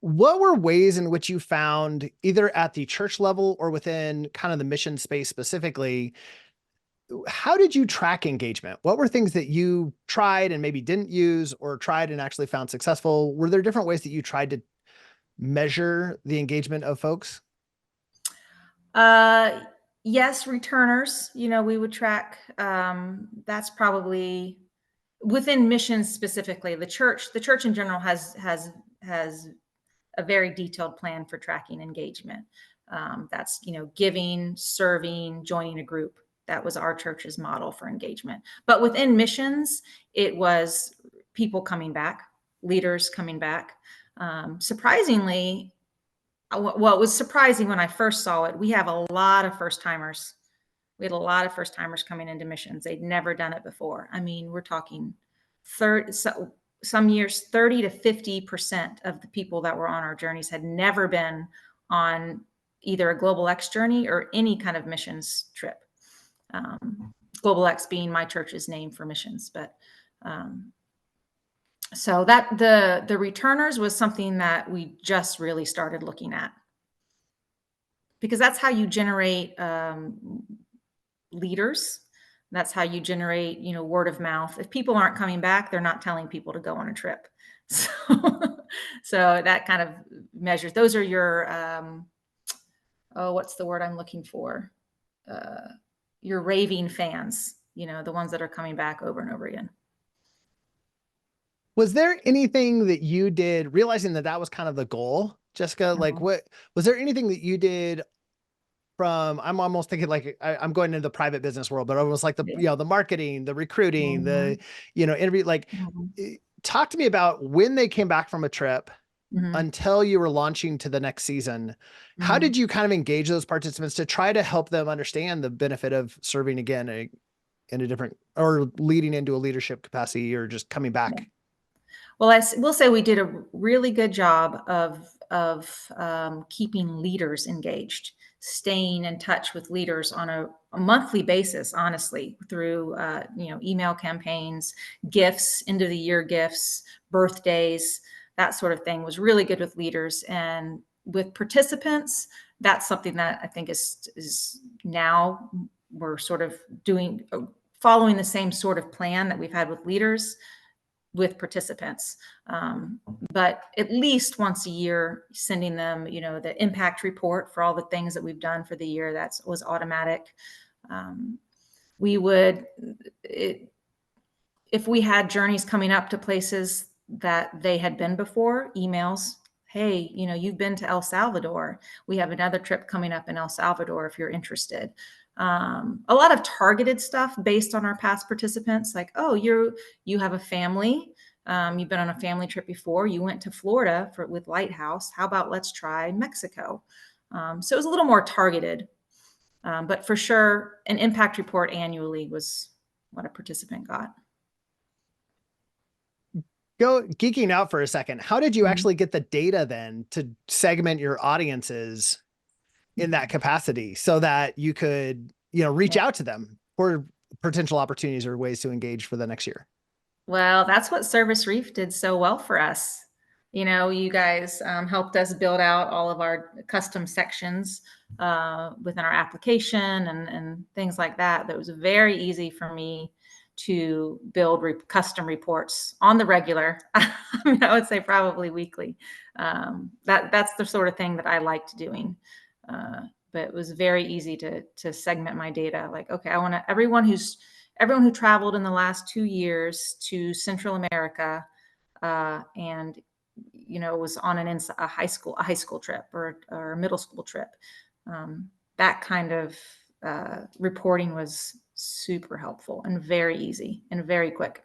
What were ways in which you found, either at the church level or within kind of the mission space specifically, how did you track engagement? What were things that you tried and maybe didn't use, or tried and actually found successful? Were there different ways that you tried to measure the engagement of folks? Uh, yes, returners, we would track. That's probably within missions specifically. The church in general has a very detailed plan for tracking engagement. That's giving, serving, joining a group. That was our church's model for engagement. But within missions, it was people coming back, leaders coming back. Surprisingly, well, it was surprising when I first saw it. We have a lot of first timers. We had a lot of first timers coming into missions. They'd never done it before. I mean, we're talking 30, some years 30 to 50% of the people that were on our journeys had never been on either a GlobalX journey or any kind of missions trip. GlobalX being my church's name for missions, but so that the returners was something that we just really started looking at, because that's how you generate leaders. That's how you generate, word of mouth. If people aren't coming back, they're not telling people to go on a trip. So, so that kind of measures. Those are your, what's the word I'm looking for? Your raving fans, the ones that are coming back over and over again. Was there anything that you did, realizing that that was kind of the goal, Jessica? Like, what was there anything that you did from, I'm almost thinking like I'm going into the private business world, but almost like the, the marketing, the recruiting, the, interview, like talk to me about when they came back from a trip until you were launching to the next season. How did you kind of engage those participants to try to help them understand the benefit of serving again in a different, or leading into a leadership capacity, or just coming back? Well, I will say we did a really good job of keeping leaders engaged, staying in touch with leaders on a monthly basis, honestly, through email campaigns, gifts, end of the year gifts, birthdays, that sort of thing was really good with leaders. And with participants, that's something that I think is now we're sort of following the same sort of plan that we've had with leaders with participants. But at least once a year, sending them, the impact report for all the things that we've done for the year. That was automatic. We would, if we had journeys coming up to places that they had been before, emails, hey, you've been to El Salvador. We have another trip coming up in El Salvador if you're interested. A lot of targeted stuff based on our past participants, like, oh, you have a family. You've been on a family trip before. You went to Florida with Lighthouse. How about let's try Mexico? So it was a little more targeted, but for sure, an impact report annually was what a participant got. Go geeking out for a second. How did you actually get the data then to segment your audiences in that capacity so that you could, reach out to them for potential opportunities or ways to engage for the next year? Well, that's what Service Reef did so well for us. You guys helped us build out all of our custom sections within our application and things like that. That was very easy for me to build custom reports on the regular. I mean, I would say probably weekly. That's the sort of thing that I liked doing. But it was very easy to segment my data. Like, okay, I want everyone who traveled in the last 2 years to Central America and was on a high school trip or a middle school trip. That kind of reporting was super helpful and very easy and very quick.